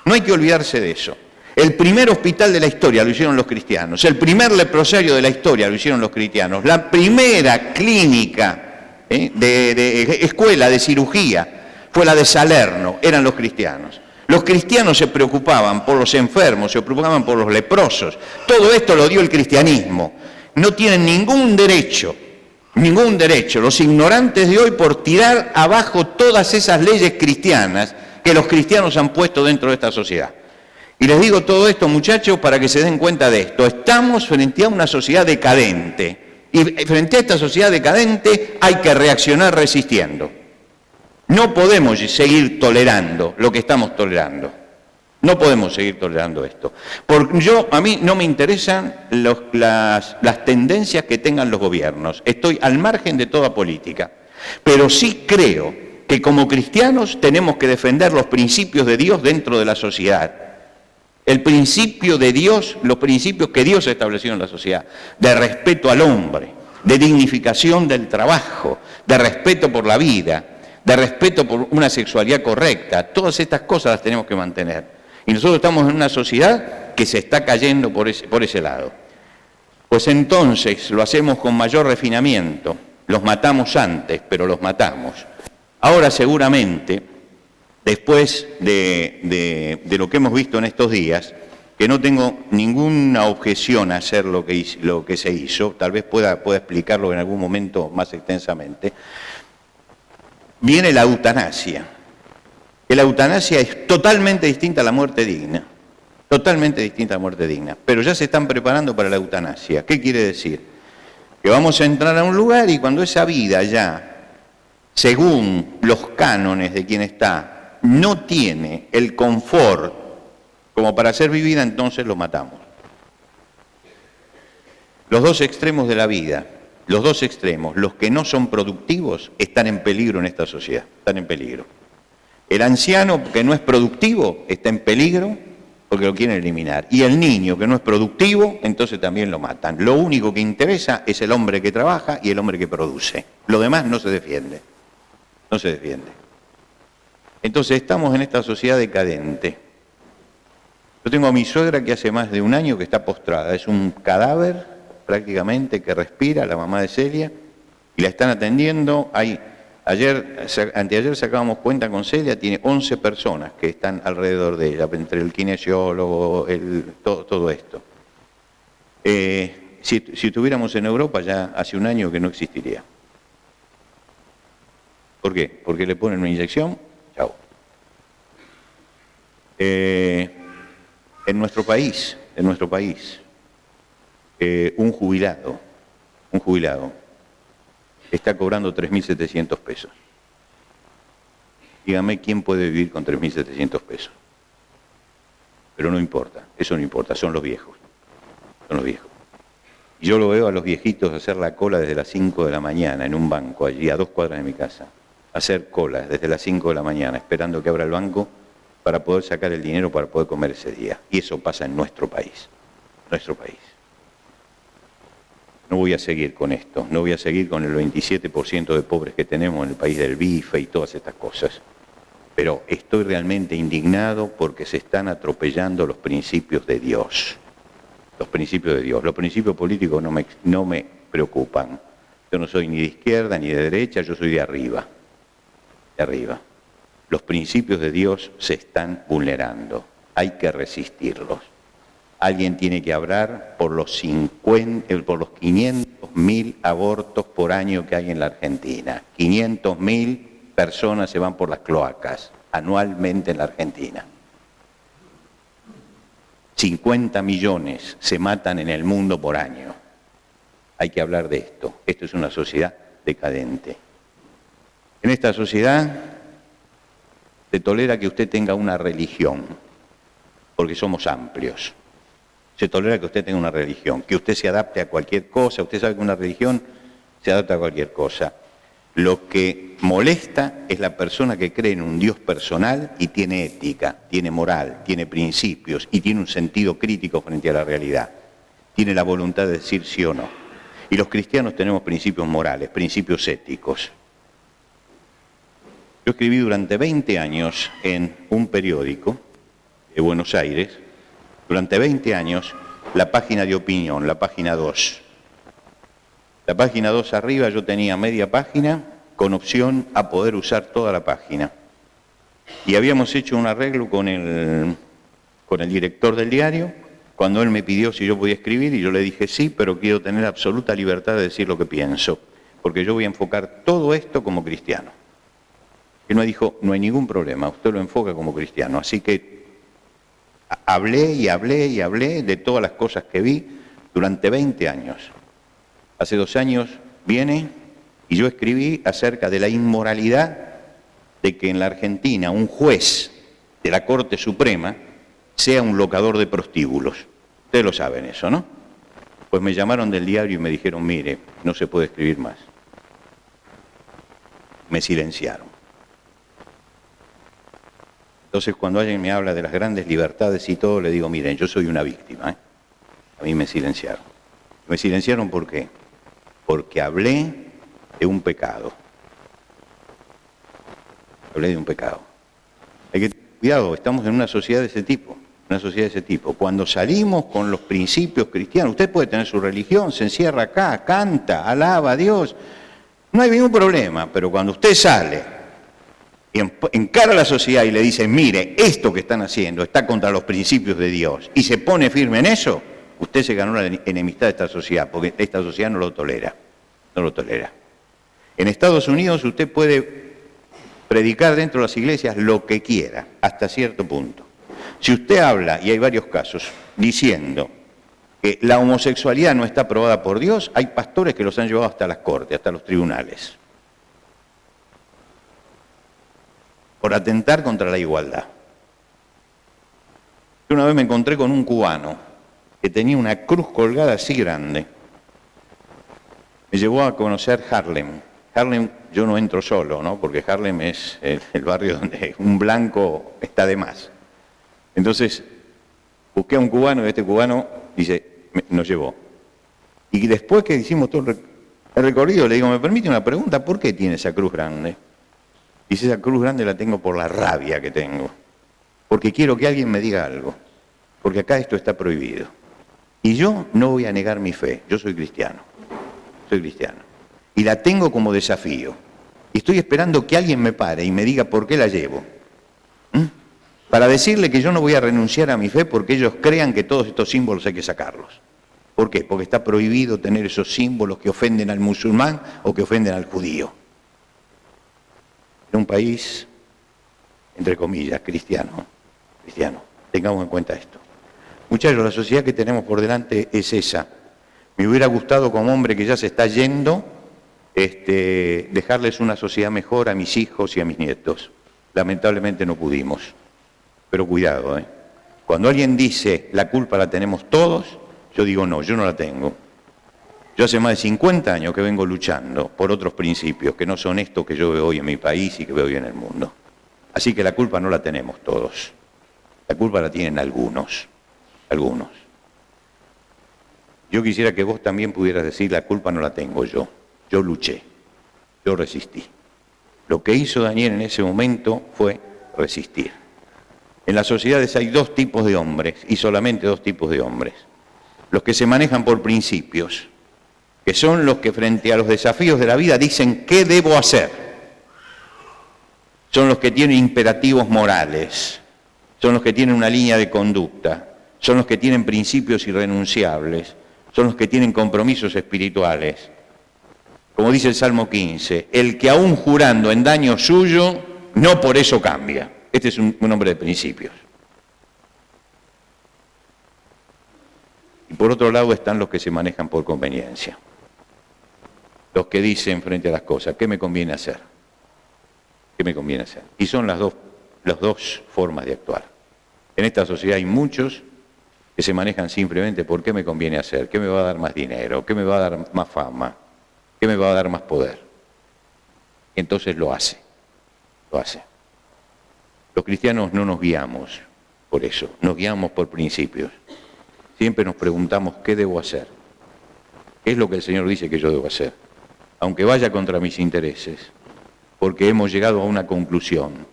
no hay que olvidarse de eso. El primer hospital de la historia lo hicieron los cristianos, el primer leprosario de la historia lo hicieron los cristianos, la primera clínica de escuela de cirugía fue la de Salerno, eran los cristianos. Los cristianos se preocupaban por los enfermos, se preocupaban por los leprosos, todo esto lo dio el cristianismo. No tienen ningún derecho los ignorantes de hoy por tirar abajo todas esas leyes cristianas que los cristianos han puesto dentro de esta sociedad. Y les digo todo esto, muchachos, para que se den cuenta de esto. Estamos frente a una sociedad decadente. Y frente a esta sociedad decadente hay que reaccionar resistiendo. No podemos seguir tolerando lo que estamos tolerando. No podemos seguir tolerando esto. Porque a mí no me interesan las tendencias que tengan los gobiernos. Estoy al margen de toda política. Pero sí creo que como cristianos tenemos que defender los principios de Dios dentro de la sociedad. El principio de Dios, los principios que Dios estableció en la sociedad, de respeto al hombre, de dignificación del trabajo, de respeto por la vida, de respeto por una sexualidad correcta, todas estas cosas las tenemos que mantener. Y nosotros estamos en una sociedad que se está cayendo por ese lado. Pues entonces lo hacemos con mayor refinamiento, los matamos antes, pero los matamos. Ahora seguramente, después de lo que hemos visto en estos días, que no tengo ninguna objeción a hacer lo que se hizo, tal vez pueda explicarlo en algún momento más extensamente, viene la eutanasia. Que la eutanasia es totalmente distinta a la muerte digna, totalmente distinta a la muerte digna, pero ya se están preparando para la eutanasia. ¿Qué quiere decir? Que vamos a entrar a un lugar y cuando esa vida ya, según los cánones de quien está, no tiene el confort como para ser vivida, entonces lo matamos. Los dos extremos de la vida, los dos extremos, los que no son productivos, están en peligro en esta sociedad, están en peligro. El anciano que no es productivo está en peligro porque lo quieren eliminar. Y el niño que no es productivo, entonces también lo matan. Lo único que interesa es el hombre que trabaja y el hombre que produce. Lo demás no se defiende, no se defiende. Entonces estamos en esta sociedad decadente. Yo tengo a mi suegra que hace más de un año que está postrada, es un cadáver prácticamente que respira, la mamá de Celia, y la están atendiendo. Anteayer sacábamos cuenta con Celia, tiene 11 personas que están alrededor de ella, entre el kinesiólogo, todo esto. Si estuviéramos en Europa ya hace un año que no existiría. ¿Por qué? Porque le ponen una inyección. Chao. En nuestro país, un jubilado está cobrando 3.700 pesos. Dígame quién puede vivir con 3.700 pesos. Pero no importa, eso no importa, son los viejos. Y yo lo veo a los viejitos hacer la cola desde las 5 de la mañana en un banco, allí a 2 cuadras de mi casa. Hacer colas desde las 5 de la mañana, esperando que abra el banco para poder sacar el dinero para poder comer ese día. Y eso pasa en nuestro país. Nuestro país. No voy a seguir con esto, no voy a seguir con el 27% de pobres que tenemos en el país del bife y todas estas cosas. Pero estoy realmente indignado porque se están atropellando los principios de Dios. Los principios de Dios. Los principios políticos no me preocupan. Yo no soy ni de izquierda ni de derecha, yo soy de arriba. De arriba. Los principios de Dios se están vulnerando. Hay que resistirlos. Alguien tiene que hablar por los 500.000 abortos por año que hay en la Argentina. 500.000 personas se van por las cloacas anualmente en la Argentina. 50 millones se matan en el mundo por año. Hay que hablar de esto. Esto es una sociedad decadente. En esta sociedad se tolera que usted tenga una religión, porque somos amplios. Se tolera que usted tenga una religión, que usted se adapte a cualquier cosa. Usted sabe que una religión se adapta a cualquier cosa. Lo que molesta es la persona que cree en un Dios personal y tiene ética, tiene moral, tiene principios y tiene un sentido crítico frente a la realidad. Tiene la voluntad de decir sí o no. Y los cristianos tenemos principios morales, principios éticos. Yo escribí durante 20 años en un periódico de Buenos Aires, durante 20 años, la página de opinión, la página 2. La página 2 arriba yo tenía media página con opción a poder usar toda la página. Y habíamos hecho un arreglo con el director del diario, cuando él me pidió si yo podía escribir, y yo le dije sí, pero quiero tener absoluta libertad de decir lo que pienso, porque yo voy a enfocar todo esto como cristiano. Él me dijo, no hay ningún problema, usted lo enfoca como cristiano. Así que hablé y hablé y hablé de todas las cosas que vi durante 20 años. Hace 2 años viene y yo escribí acerca de la inmoralidad de que en la Argentina un juez de la Corte Suprema sea un locador de prostíbulos. Ustedes lo saben eso, ¿no? Pues me llamaron del diario y me dijeron, mire, no se puede escribir más. Me silenciaron. Entonces, cuando alguien me habla de las grandes libertades y todo, le digo, miren, yo soy una víctima, ¿eh? A mí me silenciaron. ¿Me silenciaron por qué? Porque hablé de un pecado. Hablé de un pecado. Hay que tener cuidado, estamos en una sociedad de ese tipo. Una sociedad de ese tipo. Cuando salimos con los principios cristianos, usted puede tener su religión, se encierra acá, canta, alaba a Dios. No hay ningún problema, pero cuando usted sale y encara a la sociedad y le dice, mire, esto que están haciendo está contra los principios de Dios, y se pone firme en eso, usted se ganó la enemistad de esta sociedad, porque esta sociedad no lo tolera. No lo tolera. En Estados Unidos usted puede predicar dentro de las iglesias lo que quiera, hasta cierto punto. Si usted habla, y hay varios casos, diciendo que la homosexualidad no está aprobada por Dios, hay pastores que los han llevado hasta las cortes, hasta los tribunales, por atentar contra la igualdad. Yo una vez me encontré con un cubano que tenía una cruz colgada así grande. Me llevó a conocer Harlem. Harlem, yo no entro solo, ¿no? Porque Harlem es el barrio donde un blanco está de más. Entonces, busqué a un cubano y este cubano, dice, nos llevó. Y después que hicimos todo el recorrido, le digo, ¿me permite una pregunta? ¿Por qué tiene esa cruz grande? Dice, esa cruz grande la tengo por la rabia que tengo. Porque quiero que alguien me diga algo. Porque acá esto está prohibido. Y yo no voy a negar mi fe. Yo soy cristiano. Soy cristiano. Y la tengo como desafío. Y estoy esperando que alguien me pare y me diga por qué la llevo. Para decirle que yo no voy a renunciar a mi fe porque ellos crean que todos estos símbolos hay que sacarlos. ¿Por qué? Porque está prohibido tener esos símbolos que ofenden al musulmán o que ofenden al judío. En un país, entre comillas, cristiano. Tengamos en cuenta esto. Muchachos, la sociedad que tenemos por delante es esa. Me hubiera gustado, como hombre que ya se está yendo, dejarles una sociedad mejor a mis hijos y a mis nietos. Lamentablemente no pudimos. Pero cuidado, ¿eh? Cuando alguien dice la culpa la tenemos todos, yo digo no, yo no la tengo. Yo hace más de 50 años que vengo luchando por otros principios que no son estos que yo veo hoy en mi país y que veo hoy en el mundo. Así que la culpa no la tenemos todos. La culpa la tienen algunos. Yo quisiera que vos también pudieras decir, la culpa no la tengo yo. Yo luché, yo resistí. Lo que hizo Daniel en ese momento fue resistir. En las sociedades hay dos tipos de hombres, y solamente dos tipos de hombres. Los que se manejan por principios, que son los que frente a los desafíos de la vida dicen ¿qué debo hacer? Son los que tienen imperativos morales, son los que tienen una línea de conducta, son los que tienen principios irrenunciables, son los que tienen compromisos espirituales. Como dice el Salmo 15, el que aún jurando en daño suyo, no por eso cambia. Este es un hombre de principios. Y por otro lado están los que se manejan por conveniencia. Los que dicen frente a las cosas, ¿qué me conviene hacer? ¿Qué me conviene hacer? Y son las dos formas de actuar. En esta sociedad hay muchos que se manejan simplemente por qué me conviene hacer, qué me va a dar más dinero, qué me va a dar más fama, qué me va a dar más poder. Y entonces lo hace. Los cristianos no nos guiamos por eso, nos guiamos por principios. Siempre nos preguntamos qué debo hacer, qué es lo que el Señor dice que yo debo hacer, aunque vaya contra mis intereses, porque hemos llegado a una conclusión,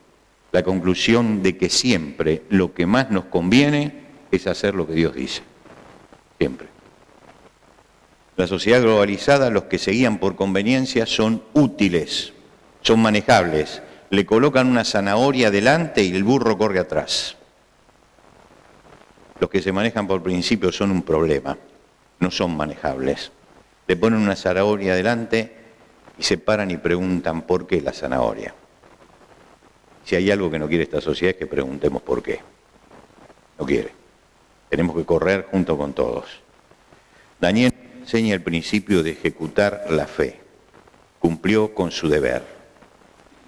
la conclusión de que siempre lo que más nos conviene es hacer lo que Dios dice, siempre. La sociedad globalizada, los que se guían por conveniencia son útiles, son manejables, le colocan una zanahoria delante y el burro corre atrás. Los que se manejan por principio son un problema, no son manejables. Le ponen una zanahoria delante y se paran y preguntan ¿por qué la zanahoria? Si hay algo que no quiere esta sociedad es que preguntemos por qué. No quiere. Tenemos que correr junto con todos. Daniel enseña el principio de ejecutar la fe. Cumplió con su deber.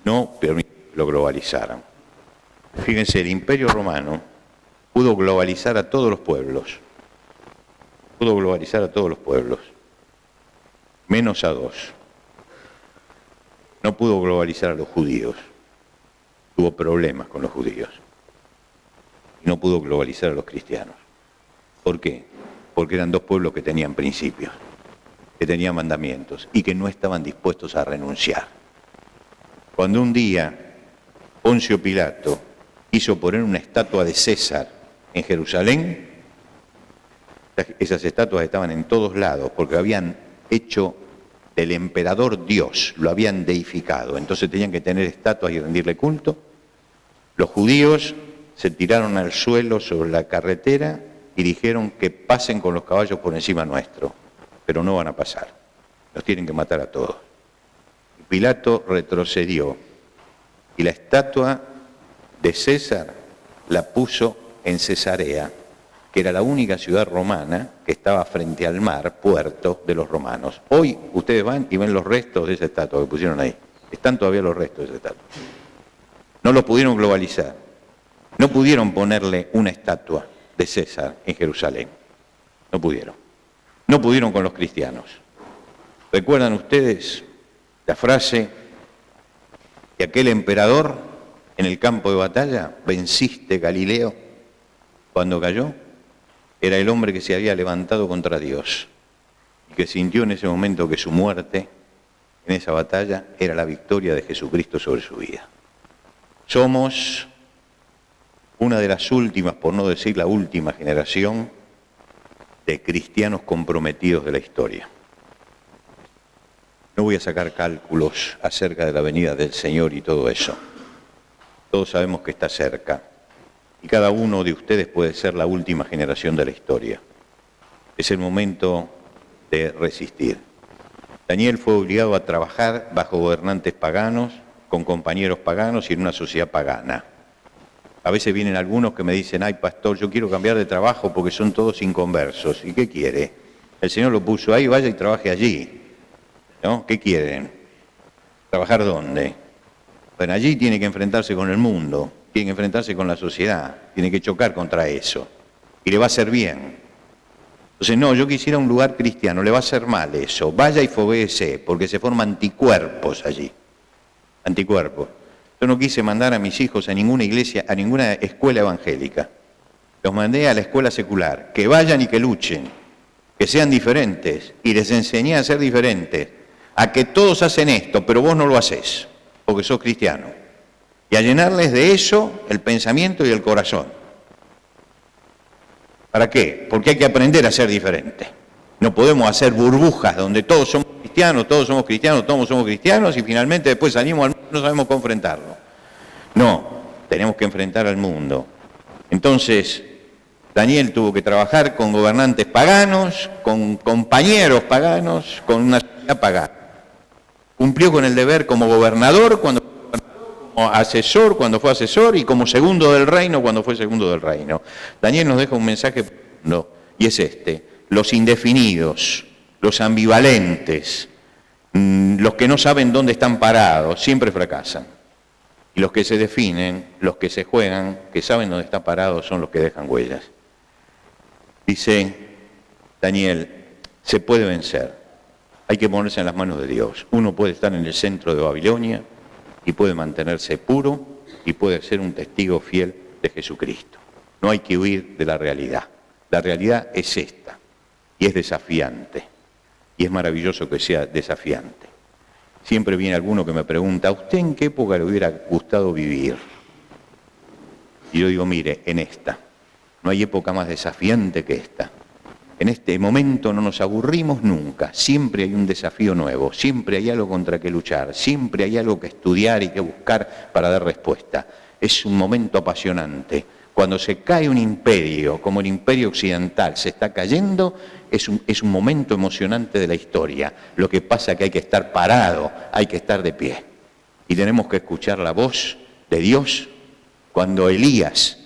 No permitió que lo globalizaran. Fíjense, el Imperio Romano pudo globalizar a todos los pueblos. Pudo globalizar a todos los pueblos. Menos a dos. No pudo globalizar a los judíos. Tuvo problemas con los judíos. Y no pudo globalizar a los cristianos. ¿Por qué? Porque eran dos pueblos que tenían principios, que tenían mandamientos y que no estaban dispuestos a renunciar. Cuando un día Poncio Pilato quiso poner una estatua de César en Jerusalén, esas estatuas estaban en todos lados porque habían hecho del emperador Dios, lo habían deificado, entonces tenían que tener estatuas y rendirle culto. Los judíos se tiraron al suelo sobre la carretera y dijeron que pasen con los caballos por encima nuestro, pero no van a pasar, los tienen que matar a todos. Pilato retrocedió y la estatua de César la puso en Cesarea, que era la única ciudad romana que estaba frente al mar, puerto de los romanos. Hoy ustedes van y ven los restos de esa estatua que pusieron ahí. Están todavía los restos de esa estatua. No lo pudieron globalizar. No pudieron ponerle una estatua de César en Jerusalén. No pudieron. No pudieron con los cristianos. ¿Recuerdan ustedes la frase de aquel emperador en el campo de batalla? ¿Venciste, Galileo? Cuando cayó, era el hombre que se había levantado contra Dios y que sintió en ese momento que su muerte en esa batalla era la victoria de Jesucristo sobre su vida. Somos una de las últimas, por no decir la última generación de cristianos comprometidos de la historia. No voy a sacar cálculos acerca de la venida del Señor y todo eso. Todos sabemos que está cerca. Y cada uno de ustedes puede ser la última generación de la historia. Es el momento de resistir. Daniel fue obligado a trabajar bajo gobernantes paganos, con compañeros paganos y en una sociedad pagana. A veces vienen algunos que me dicen, ay pastor, yo quiero cambiar de trabajo porque son todos inconversos. ¿Y qué quiere? El Señor lo puso ahí, vaya y trabaje allí. ¿No? ¿Qué quieren? ¿Trabajar dónde? Bueno, allí tiene que enfrentarse con el mundo, tiene que enfrentarse con la sociedad, tiene que chocar contra eso. Y le va a hacer bien. Entonces, no, yo quisiera un lugar cristiano, le va a hacer mal eso. Vaya y foguéese, porque se forman anticuerpos allí. Anticuerpos. Yo no quise mandar a mis hijos a ninguna iglesia, a ninguna escuela evangélica. Los mandé a la escuela secular. Que vayan y que luchen, que sean diferentes. Y les enseñé a ser diferentes. A que todos hacen esto, pero vos no lo haces, porque sos cristiano. Y a llenarles de eso el pensamiento y el corazón. ¿Para qué? Porque hay que aprender a ser diferentes. No podemos hacer burbujas donde todos somos cristianos, todos somos cristianos, todos somos cristianos y finalmente después salimos al mundo y no sabemos cómo enfrentarlo. No, tenemos que enfrentar al mundo. Entonces, Daniel tuvo que trabajar con gobernantes paganos, con compañeros paganos, con una sociedad pagana. Cumplió con el deber como gobernador cuando fue gobernador, como asesor cuando fue asesor y como segundo del reino cuando fue segundo del reino. Daniel nos deja un mensaje profundo y es este: los indefinidos, los ambivalentes, los que no saben dónde están parados, siempre fracasan. Y los que se definen, los que se juegan, que saben dónde están parados, son los que dejan huellas. Dice Daniel, se puede vencer. Hay que ponerse en las manos de Dios. Uno puede estar en el centro de Babilonia y puede mantenerse puro y puede ser un testigo fiel de Jesucristo. No hay que huir de la realidad. La realidad es esta y es desafiante. Y es maravilloso que sea desafiante. Siempre viene alguno que me pregunta, ¿a usted en qué época le hubiera gustado vivir? Y yo digo, mire, en esta. No hay época más desafiante que esta. En este momento no nos aburrimos nunca, siempre hay un desafío nuevo, siempre hay algo contra que luchar, siempre hay algo que estudiar y que buscar para dar respuesta. Es un momento apasionante. Cuando se cae un imperio, como el imperio occidental se está cayendo, es un momento emocionante de la historia. Lo que pasa es que hay que estar parado, hay que estar de pie. Y tenemos que escuchar la voz de Dios cuando Elías,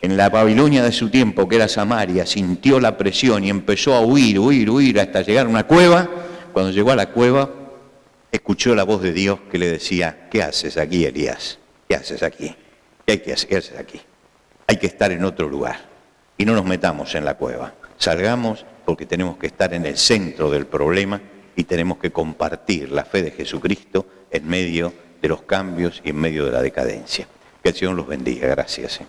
en la Babilonia de su tiempo, que era Samaria, sintió la presión y empezó a huir hasta llegar a una cueva. Cuando llegó a la cueva, escuchó la voz de Dios que le decía, ¿qué haces aquí, Elías? ¿Qué haces aquí? ¿Qué haces aquí? Hay que estar en otro lugar y no nos metamos en la cueva. Salgamos porque tenemos que estar en el centro del problema y tenemos que compartir la fe de Jesucristo en medio de los cambios y en medio de la decadencia. Que el Señor los bendiga. Gracias.